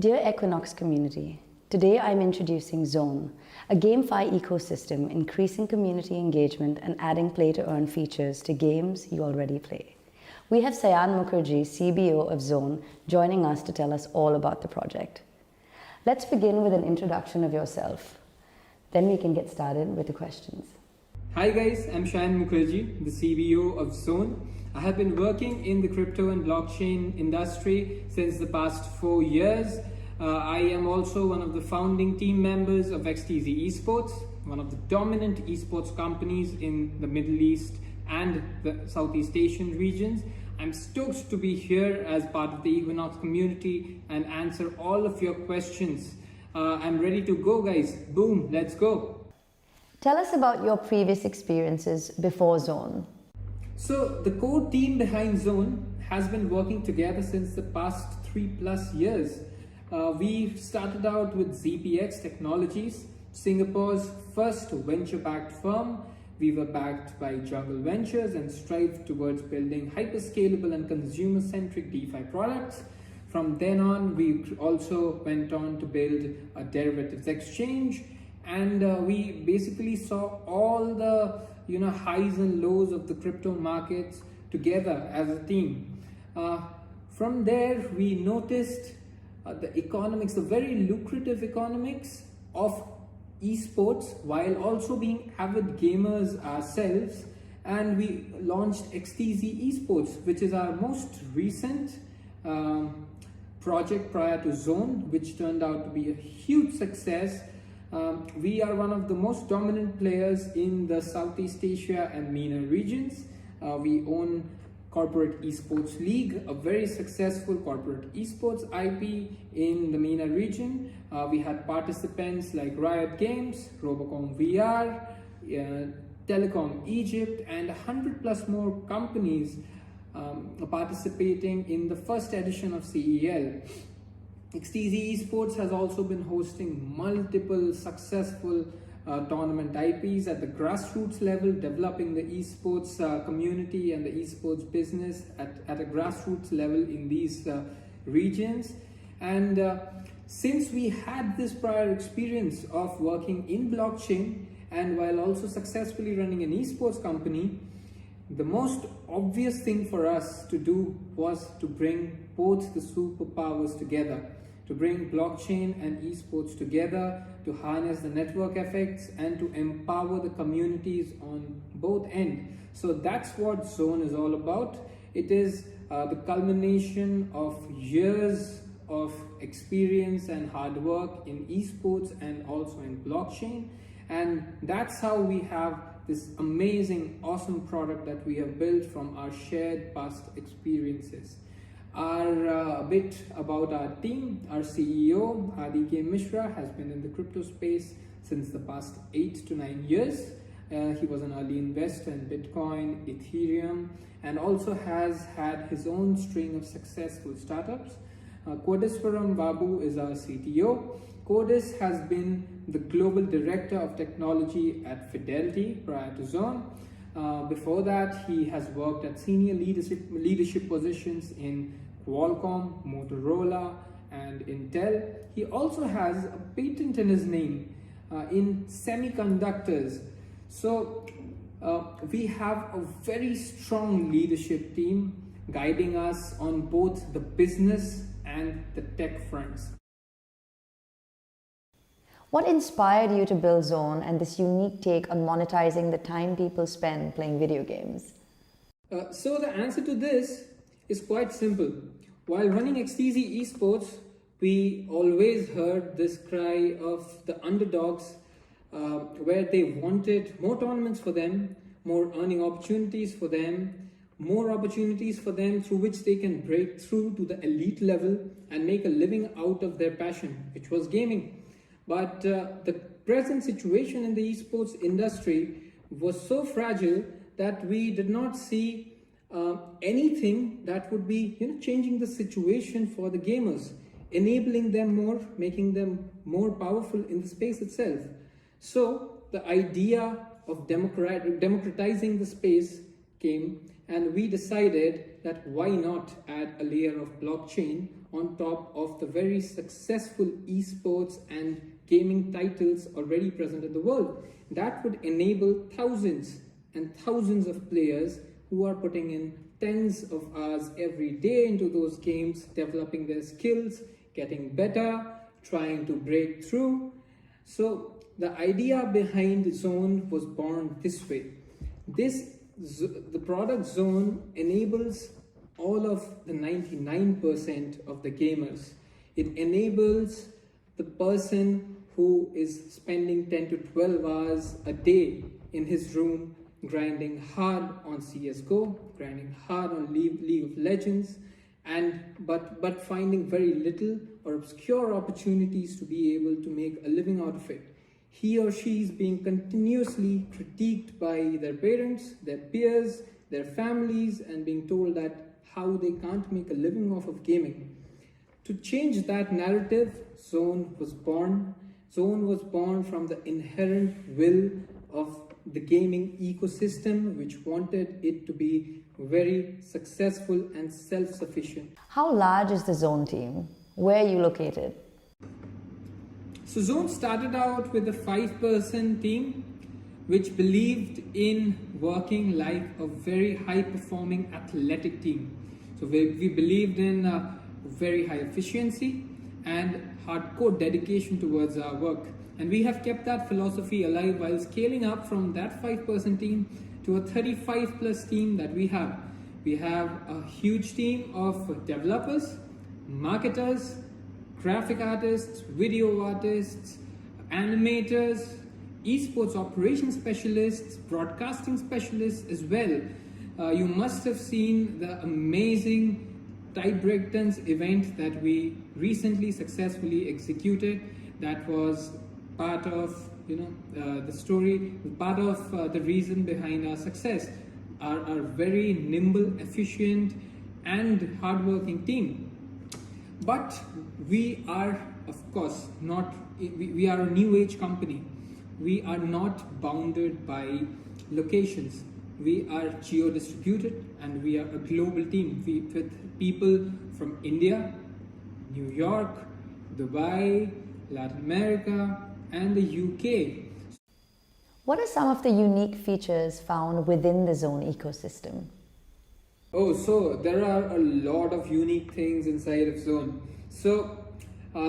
Dear Equinox community, today I'm introducing Zone, a gamefi ecosystem increasing community engagement and adding play-to-earn features to games you already play. We have Sayan Mukherjee, CBO of Zone, joining us to tell us all about the project. Let's begin with an introduction of yourself. Then we can get started with the questions. Hi guys, I'm Sayan Mukherjee, the CBO of Zone. I have been working in the crypto and blockchain industry since the past 4 years. I am also one of the founding team members of XTZ Esports, one of the dominant esports companies in the Middle East and the Southeast Asian regions. I'm stoked to be here as part of the Equinox community and answer all of your questions. I'm ready to go, guys. Boom, let's go. Tell us about your previous experiences before Zone. So the core team behind Zone has been working together since the past 3+ years. We started out with ZPX Technologies, Singapore's first venture-backed firm. We were backed by Jungle Ventures and strived towards building hyper-scalable and consumer-centric DeFi products. From then on, we also went on to build a derivatives exchange, and we basically saw all the highs and lows of the crypto markets together as a team. From there, we noticed the economics, the very lucrative economics of esports, while also being avid gamers ourselves, and we launched XTZ Esports, which is our most recent project prior to Zone, which turned out to be a huge success. We are one of the most dominant players in the Southeast Asia and MENA regions. We own Corporate Esports League, a very successful corporate esports IP in the MENA region. We had participants like Riot Games, Robocom VR, Telecom Egypt, and 100+ more companies participating in the first edition of CEL. XTZ Esports has also been hosting multiple successful tournament IPs at the grassroots level, developing the esports community and the esports business at a grassroots level in these regions. And since we had this prior experience of working in blockchain and while also successfully running an esports company, the most obvious thing for us to do was to bring both the superpowers together, to bring blockchain and esports together, to harness the network effects and to empower the communities on both ends. So that's what Zone is all about. It is the culmination of years of experience and hard work in esports and also in blockchain. And that's how we have this amazing, awesome product that we have built from our shared past experiences. A bit about our team. Our CEO, Adi K. Mishra, has been in the crypto space since the past 8 to 9 years. He was an early investor in Bitcoin, Ethereum, and also has had his own string of successful startups. Kodeswaram Babu is our CTO. Kodes has been the Global Director of Technology at Fidelity prior to Zone. Before that, he has worked at senior leadership positions in Qualcomm, Motorola, and Intel. He also has a patent in his name in semiconductors. So we have a very strong leadership team guiding us on both the business and the tech fronts. What inspired you to build Zone and this unique take on monetizing the time people spend playing video games? So the answer to this is quite simple. While running XTZ Esports, we always heard this cry of the underdogs where they wanted more tournaments for them, more earning opportunities for them, more opportunities for them through which they can break through to the elite level and make a living out of their passion, which was gaming. But the present situation in the esports industry was so fragile that we did not see anything that would be changing the situation for the gamers, enabling them more, making them more powerful in the space itself. So the idea of democratizing the space came, and we decided that why not add a layer of blockchain on top of the very successful esports and gaming titles already present in the world. That would enable thousands and thousands of players who are putting in tens of hours every day into those games, developing their skills, getting better, trying to break through. So the idea behind Zone was born this way. The product Zone enables all of the 99% of the gamers. It enables the person who is spending 10 to 12 hours a day in his room grinding hard on CSGO, grinding hard on League of Legends, but finding very little or obscure opportunities to be able to make a living out of it. He or she is being continuously critiqued by their parents, their peers, their families, and being told that how they can't make a living off of gaming. To change that narrative, Zone was born. Zone was born from the inherent will of the gaming ecosystem, which wanted it to be very successful and self-sufficient. How large is the Zone team? Where are you located? So Zone started out with a 5-person team which believed in working like a very high-performing athletic team. So we believed in very high efficiency and hardcore dedication towards our work. And we have kept that philosophy alive while scaling up from that 5-person team to a 35+ team that we have. We have a huge team of developers, marketers, graphic artists, video artists, animators, esports operations specialists, broadcasting specialists as well. You must have seen the amazing Type Breakdance event that we recently successfully executed. That was part of the story, part of the reason behind our success. Our very nimble, efficient, and hardworking team. But we are, of course, not. We are a new age company. We are not bounded by locations. We are geo-distributed and we are a global team with people from India, New York, Dubai, Latin America, and the UK. What are some of the unique features found within the Zone ecosystem? Oh, so there are a lot of unique things inside of Zone. So,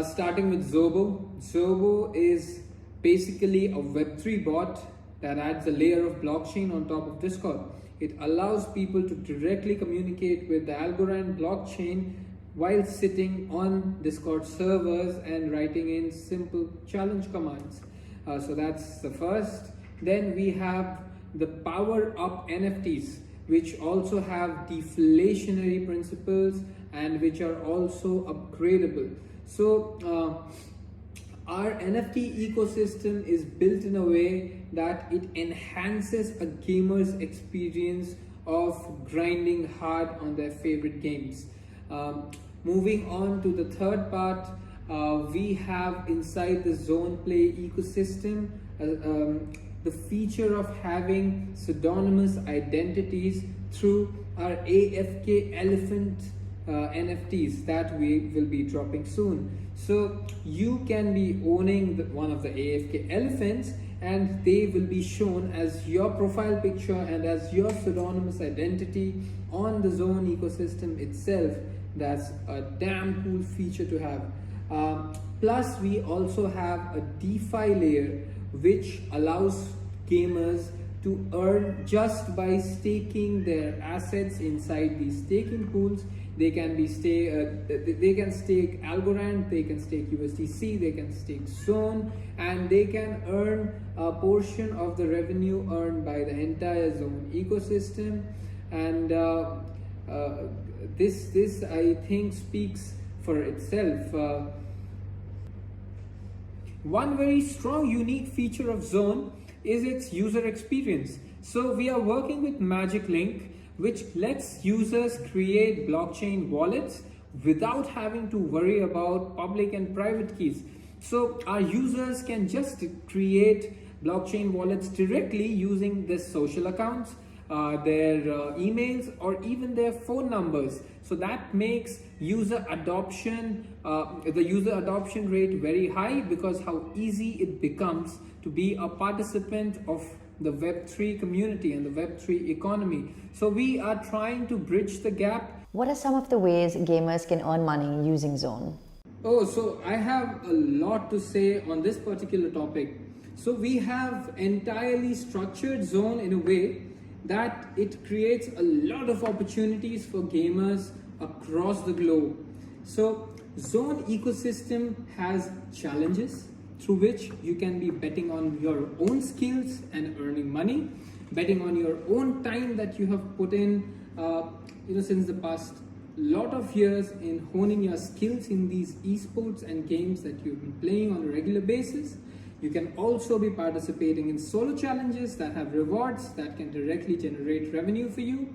starting with Zobo. Zobo is basically a Web3 bot that adds a layer of blockchain on top of Discord. It allows people to directly communicate with the Algorand blockchain while sitting on Discord servers and writing in simple challenge commands. So that's the first. Then we have the power up NFTs, which also have deflationary principles and which are also upgradable. So our NFT ecosystem is built in a way that it enhances a gamer's experience of grinding hard on their favorite games. Moving on to the third part, we have inside the Zone Play ecosystem the feature of having pseudonymous identities through our AFK Elephant NFTs that we will be dropping soon. So you can be owning one of the AFK elephants and they will be shown as your profile picture and as your pseudonymous identity on the Zone ecosystem itself. That's a damn cool feature to have. Plus we also have a DeFi layer which allows gamers to earn just by staking their assets inside these staking pools. They can they can stake Algorand, they can stake USDC, they can stake Zone, and they can earn a portion of the revenue earned by the entire Zone ecosystem. And this I think speaks for itself. One very strong unique feature of Zone is its user experience. So we are working with Magic Link, which lets users create blockchain wallets without having to worry about public and private keys. So our users can just create blockchain wallets directly using their social accounts. their emails, or even their phone numbers. So that makes user adoption, the user adoption rate very high, because how easy it becomes to be a participant of the Web3 community and the Web3 economy. So we are trying to bridge the gap. What are some of the ways gamers can earn money using Zone? Oh, so I have a lot to say on this particular topic. So we have entirely structured Zone in a way that it creates a lot of opportunities for gamers across the globe. So Zone ecosystem has challenges through which you can be betting on your own skills and earning money, betting on your own time that you have put in since the past lot of years in honing your skills in these esports and games that you've been playing on a regular basis. You can also be participating in solo challenges that have rewards that can directly generate revenue for you.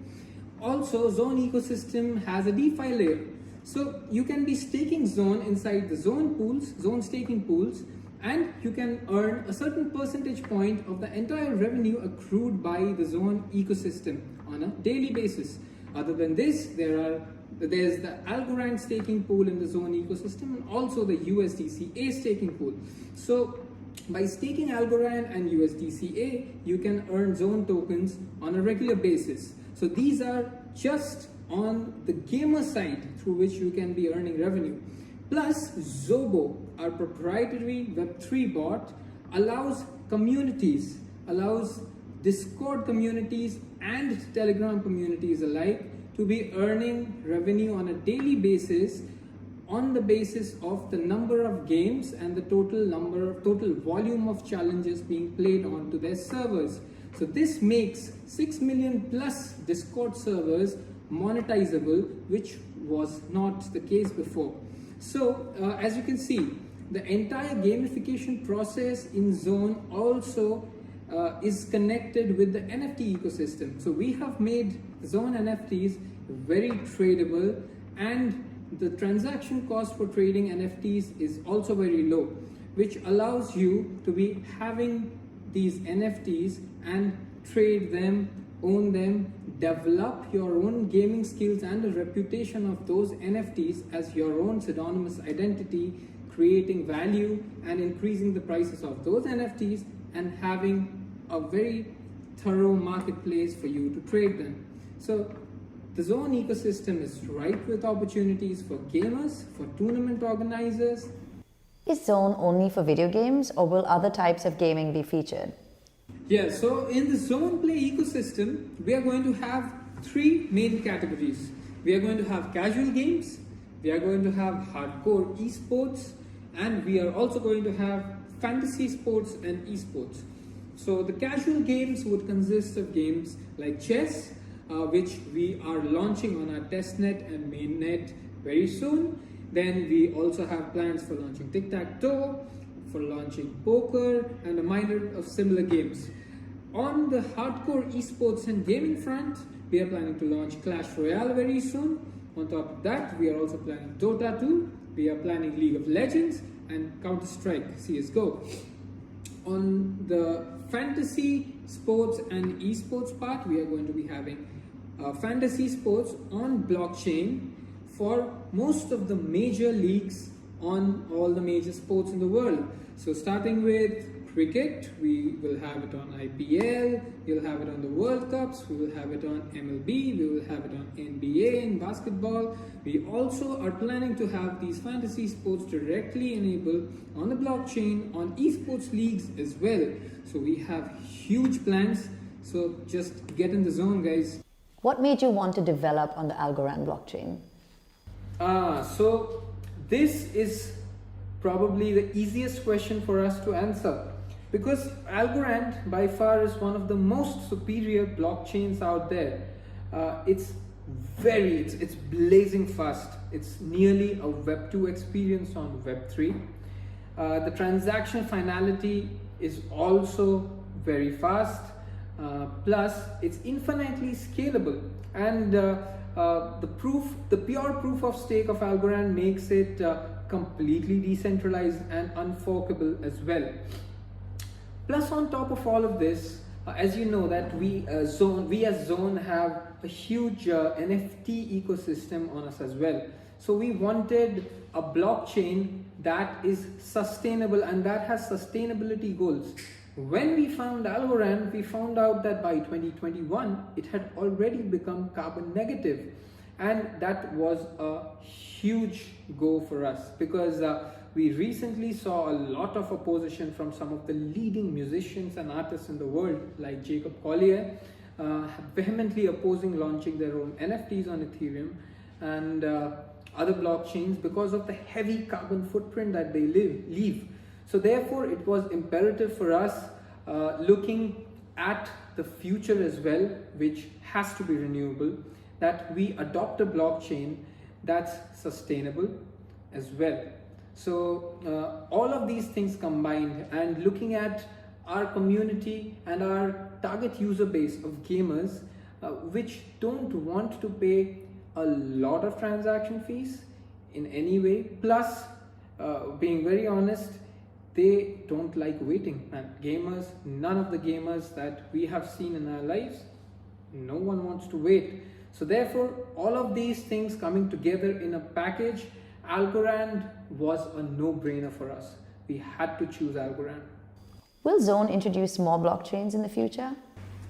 Also, Zone ecosystem has a DeFi layer. So you can be staking Zone inside the Zone pools, Zone staking pools, and you can earn a certain percentage point of the entire revenue accrued by the Zone ecosystem on a daily basis. Other than this, there's the Algorand staking pool in the Zone ecosystem, and also the USDCA staking pool. So by staking Algorand and USDCA, you can earn Zone tokens on a regular basis. So these are just on the gamer side through which you can be earning revenue. Plus, Zobo, our proprietary Web3 bot, allows communities, allows Discord communities and Telegram communities alike to be earning revenue on a daily basis on the basis of the number of games and the total volume of challenges being played onto their servers. So this makes 6 million plus Discord servers monetizable, which was not the case before. So as you can see, the entire gamification process in Zone also is connected with the NFT ecosystem. So we have made Zone NFTs very tradable, and the transaction cost for trading NFTs is also very low, which allows you to be having these NFTs and trade them, own them, develop your own gaming skills and the reputation of those NFTs as your own pseudonymous identity, creating value and increasing the prices of those NFTs, and having a very thorough marketplace for you to trade them. So the Zone ecosystem is ripe with opportunities for gamers, for tournament organizers. Is Zone only for video games, or will other types of gaming be featured? Yeah, so in the Zone Play ecosystem, we are going to have three main categories. We are going to have casual games, we are going to have hardcore esports, and we are also going to have fantasy sports and esports. So the casual games would consist of games like chess, which we are launching on our testnet and mainnet very soon. Then we also have plans for launching tic-tac-toe, for launching poker, and a minor of similar games. On the hardcore esports and gaming front, we are planning to launch Clash Royale very soon. On top of that, we are also planning Dota 2, we are planning League of Legends, and Counter-Strike, CSGO. On the fantasy sports and esports part, we are going to be having fantasy sports on blockchain for most of the major leagues on all the major sports in the world. So starting with cricket, we will have it on IPL, we'll have it on the World Cups, we will have it on MLB, we will have it on NBA and basketball. We also are planning to have these fantasy sports directly enabled on the blockchain on esports leagues as well. So we have huge plans, so just get in the zone, guys. What made you want to develop on the Algorand blockchain? So this is probably the easiest question for us to answer, because Algorand by far is one of the most superior blockchains out there. It's blazing fast. It's nearly a Web 2 experience on Web 3. The transaction finality is also very fast. Plus, it's infinitely scalable, and the pure proof of stake of Algorand makes it completely decentralized and unforkable as well. Plus, on top of all of this, As you know that we as Zone have a huge NFT ecosystem on us as well. So we wanted a blockchain that is sustainable and that has sustainability goals. When we found Algorand, we found out that by 2021 it had already become carbon negative, and that was a huge go for us because we recently saw a lot of opposition from some of the leading musicians and artists in the world, like Jacob Collier, vehemently opposing launching their own NFTs on Ethereum and other blockchains because of the heavy carbon footprint that they leave. So therefore, it was imperative for us looking at the future as well, which has to be renewable, that we adopt a blockchain that's sustainable as well. So all of these things combined, and looking at our community and our target user base of gamers, which don't want to pay a lot of transaction fees in any way, plus being very honest, they don't like waiting. And gamers, none of the gamers that we have seen in our lives, no one wants to wait. So therefore, all of these things coming together in a package, Algorand was a no-brainer for us. We had to choose Algorand. Will Zone introduce more blockchains in the future?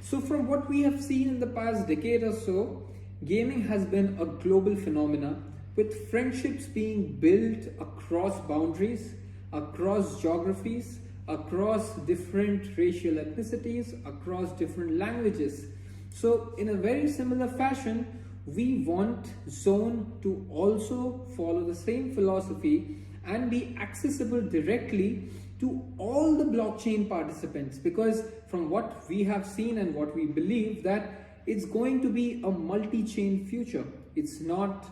So from what we have seen in the past decade or so, gaming has been a global phenomenon, with friendships being built across boundaries, across geographies, across different racial ethnicities, across different languages. So in a very similar fashion, we want Zone to also follow the same philosophy and be accessible directly to all the blockchain participants, because from what we have seen and what we believe, that it's going to be a multi-chain future. It's not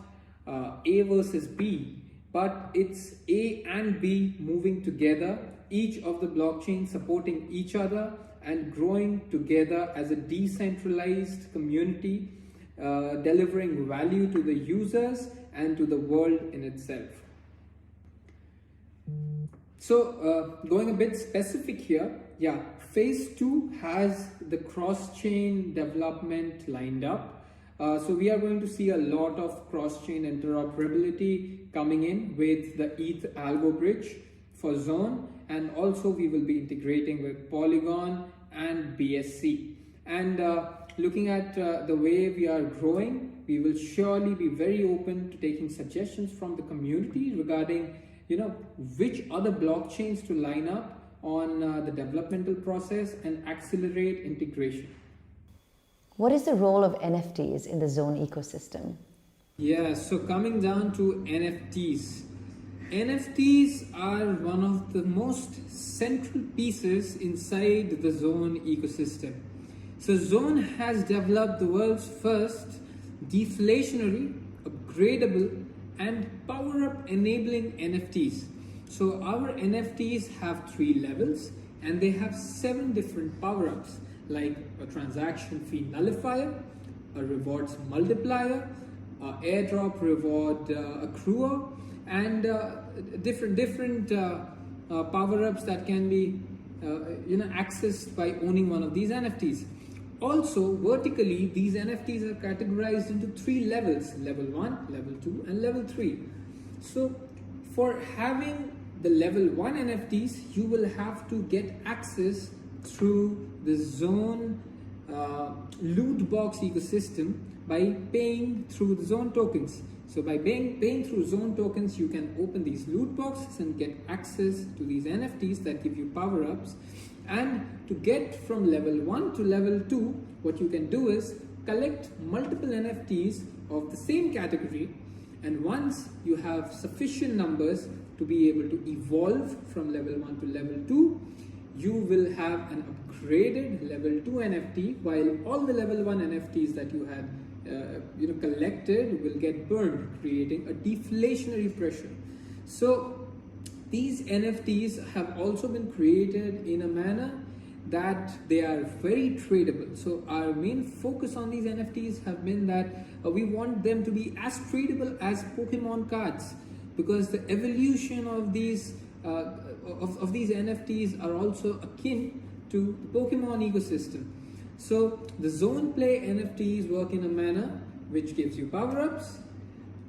A versus B, but it's A and B moving together, each of the blockchains supporting each other and growing together as a decentralized community, delivering value to the users and to the world in itself. So going a bit specific here, yeah, phase 2 has the cross-chain development lined up. So we are going to see a lot of cross-chain interoperability coming in with the ETH algo bridge for Zone, and also we will be integrating with Polygon and BSC. And looking at the way we are growing, we will surely be very open to taking suggestions from the community regarding, which other blockchains to line up on the developmental process and accelerate integration. What is the role of NFTs in the Zone ecosystem? Yeah, so coming down to NFTs. NFTs are one of the most central pieces inside the Zone ecosystem. So Zone has developed the world's first deflationary, upgradable, and power-up enabling NFTs. So our NFTs have 3 levels and they have 7 different power-ups, like a transaction fee nullifier, a rewards multiplier, a airdrop reward accruer, and different power-ups that can be accessed by owning one of these NFTs. Also, vertically, these NFTs are categorized into 3 levels: level 1, level 2, and level 3. So for having the level 1 NFTs, you will have to get access through the Zone loot box ecosystem by paying through the Zone tokens. So by paying through Zone tokens, you can open these loot boxes and get access to these NFTs that give you power-ups. And to get from level 1 to level 2, what you can do is collect multiple NFTs of the same category, and once you have sufficient numbers to be able to evolve from level 1 to level 2, you will have an upgraded level 2 NFT, while all the level 1 NFTs that you had collected will get burned, creating a deflationary pressure. So these NFTs have also been created in a manner that they are very tradable. So our main focus on these NFTs have been that we want them to be as tradable as Pokemon cards, because the evolution of these NFTs are also akin to the Pokemon ecosystem. So the zone play NFTs work in a manner which gives you power-ups.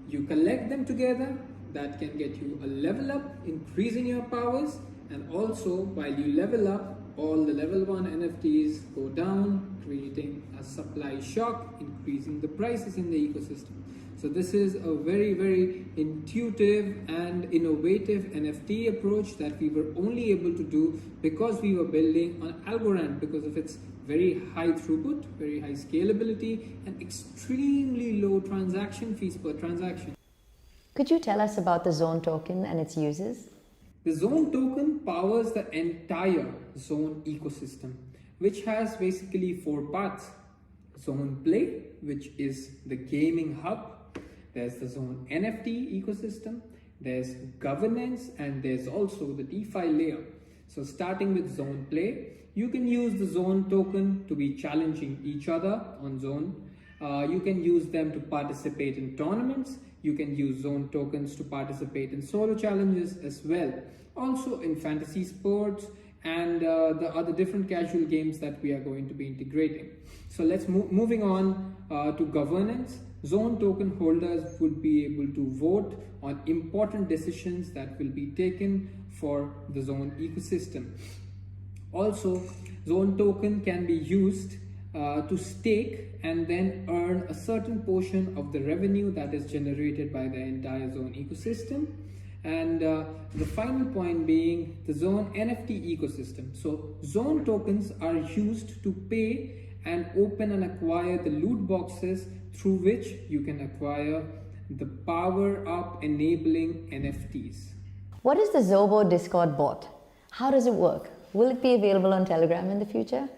You collect them together, that can get you a level up, increasing your powers, and also while you level up, all the level 1 NFTs go down, creating a supply shock, increasing the prices in the ecosystem. So this is a very, very intuitive and innovative NFT approach that we were only able to do because we were building on Algorand, because of its very high throughput, very high scalability, and extremely low transaction fees per transaction. Could you tell us about the Zone token and its uses? The Zone token powers the entire Zone ecosystem, which has basically 4 parts. Zone Play, which is the gaming hub. There's the Zone NFT ecosystem. There's governance, and there's also the DeFi layer. So starting with Zone Play, you can use the Zone token to be challenging each other on Zone. You can use them to participate in tournaments. You can use Zone tokens to participate in solo challenges as well. Also in fantasy sports and the other different casual games that we are going to be integrating. So let's moving on to governance. Zone token holders would be able to vote on important decisions that will be taken for the Zone ecosystem. Also, Zone token can be used to stake and then earn a certain portion of the revenue that is generated by the entire Zone ecosystem. And the final point being the Zone NFT ecosystem. So Zone tokens are used to pay and open and acquire the loot boxes through which you can acquire the power up enabling NFTs. What is the Zobo Discord bot? How does it work? Will it be available on Telegram in the future?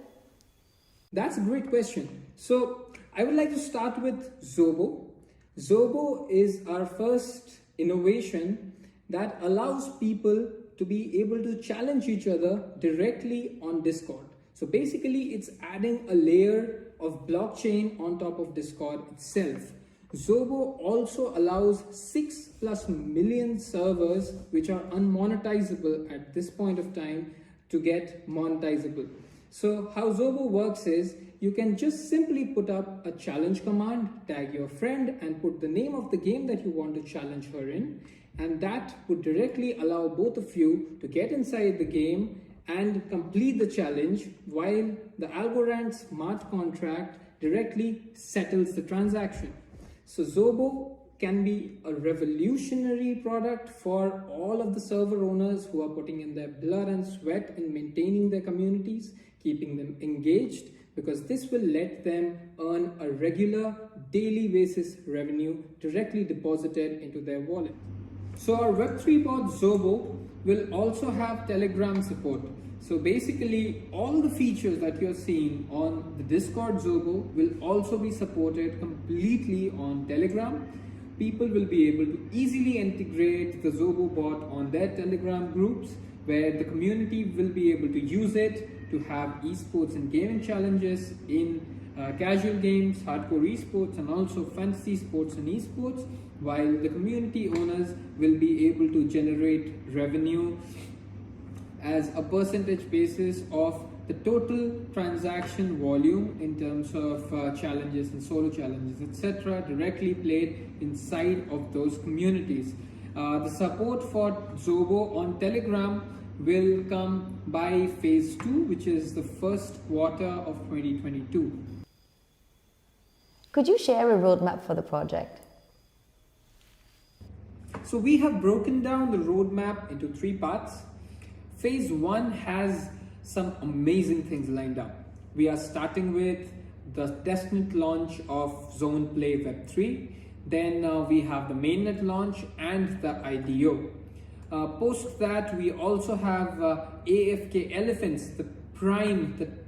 That's a great question. So I would like to start with Zobo. Zobo is our first innovation that allows people to be able to challenge each other directly on Discord. So basically it's adding a layer of blockchain on top of Discord itself. Zobo also allows 6+ million servers which are unmonetizable at this point of time to get monetizable. So how Zobo works is you can just simply put up a challenge command, tag your friend and put the name of the game that you want to challenge her in, and that would directly allow both of you to get inside the game and complete the challenge, while the Algorand smart contract directly settles the transaction. So Zobo can be a revolutionary product for all of the server owners who are putting in their blood and sweat in maintaining their communities, keeping them engaged, because this will let them earn a regular daily basis revenue directly deposited into their wallet. So our Web3 bot Zobo will also have Telegram support. So basically all the features that you're seeing on the Discord Zobo will also be supported completely on Telegram. People will be able to easily integrate the Zobo bot on their Telegram groups, where the community will be able to use it to have esports and gaming challenges in casual games, hardcore esports, and also fantasy sports and esports, while the community owners will be able to generate revenue as a percentage basis of the total transaction volume in terms of challenges and solo challenges, etc., directly played inside of those communities. The support for Zobo on Telegram will come by phase 2, which is the first quarter of 2022. Could you share a roadmap for the project? So we have broken down the roadmap into 3 parts. Phase 1 has some amazing things lined up. We are starting with the testnet launch of Zone Play Web3. Then we have the mainnet launch and the IDO. Post that, we also have AFK Elephants, the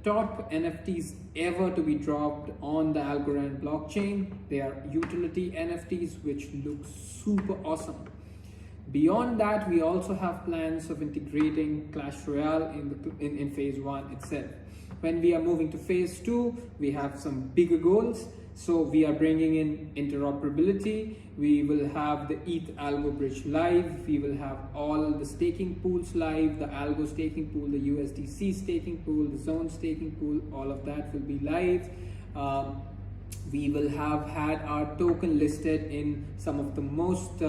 top NFTs ever to be dropped on the Algorand blockchain. They are utility NFTs which look super awesome. Beyond that, we also have plans of integrating Clash Royale in phase 1 itself. When we are moving to phase 2, we have some bigger goals. So we are bringing in interoperability. We will have the ETH algo bridge live. We will have all the staking pools live, the algo staking pool, the USDC staking pool, the zone staking pool, all of that will be live. We will have had our token listed in some of the most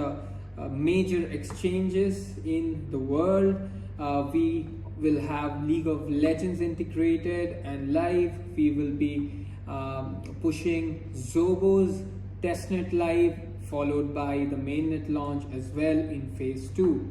major exchanges in the world. We will have League of Legends integrated and live. We will be pushing Zobo's testnet live, followed by the mainnet launch as well in phase 2.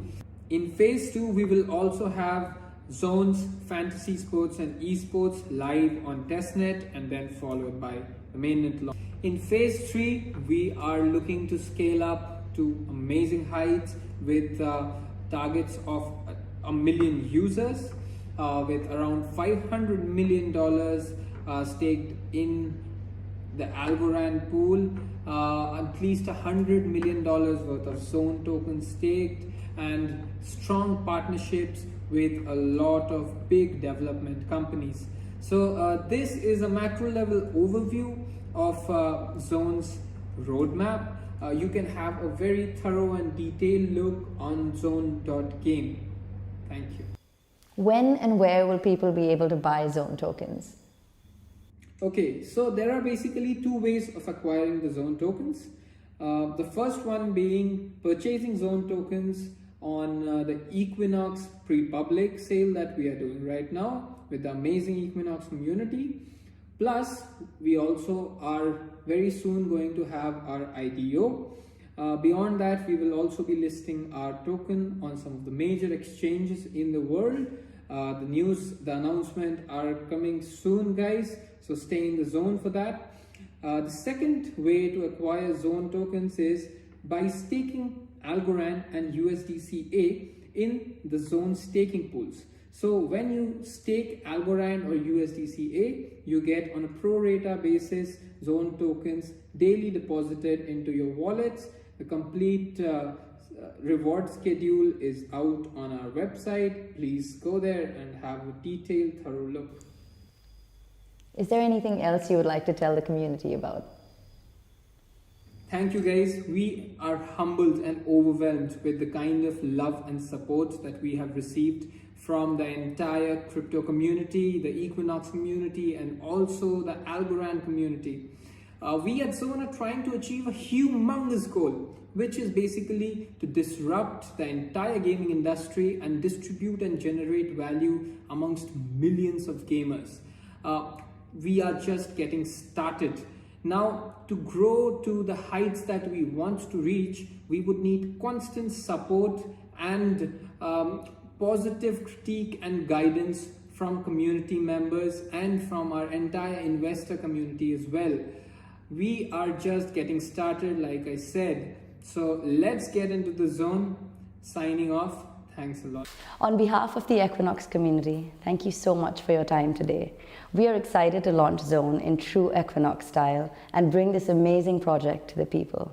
In phase 2, we will also have Zone's fantasy sports and esports live on testnet and then followed by the mainnet launch. In phase 3, we are looking to scale up to amazing heights with targets of 1 million users, with around $500 million staked in the Algorand pool, at least $100 million worth of zone tokens staked, and strong partnerships with a lot of big development companies. So this is a macro level overview of Zone's roadmap. You can have a very thorough and detailed look on zone.game. Thank you. When and where will people be able to buy Zone tokens? Okay, so there are basically two ways of acquiring the Zone tokens. The first one being purchasing Zone tokens on the Equinox pre-public sale that we are doing right now with the amazing Equinox community. Plus, we also are very soon going to have our IDO. Beyond that, we will also be listing our token on some of the major exchanges in the world. The announcement are coming soon, guys. So stay in the zone for that. The second way to acquire Zone tokens is by staking Algorand and USDCA in the Zone staking pools. So when you stake Algorand or USDCA, you get on a pro rata basis Zone tokens daily deposited into your wallets. The complete reward schedule is out on our website. Please go there and have a detailed, thorough look. Is there anything else you would like to tell the community about? Thank you, guys. We are humbled and overwhelmed with the kind of love and support that we have received from the entire crypto community, the Equinox community, and also the Algorand community. We at Zone are trying to achieve a humongous goal, which is basically to disrupt the entire gaming industry and distribute and generate value amongst millions of gamers. We are just getting started. Now, to grow to the heights that we want to reach, we would need constant support and positive critique and guidance from community members and from our entire investor community as well. We are just getting started, like I said. So let's get into the zone. Signing off. Thanks a lot. On behalf of the Equinox community, thank you so much for your time today. We are excited to launch Zone in true Equinox style and bring this amazing project to the people.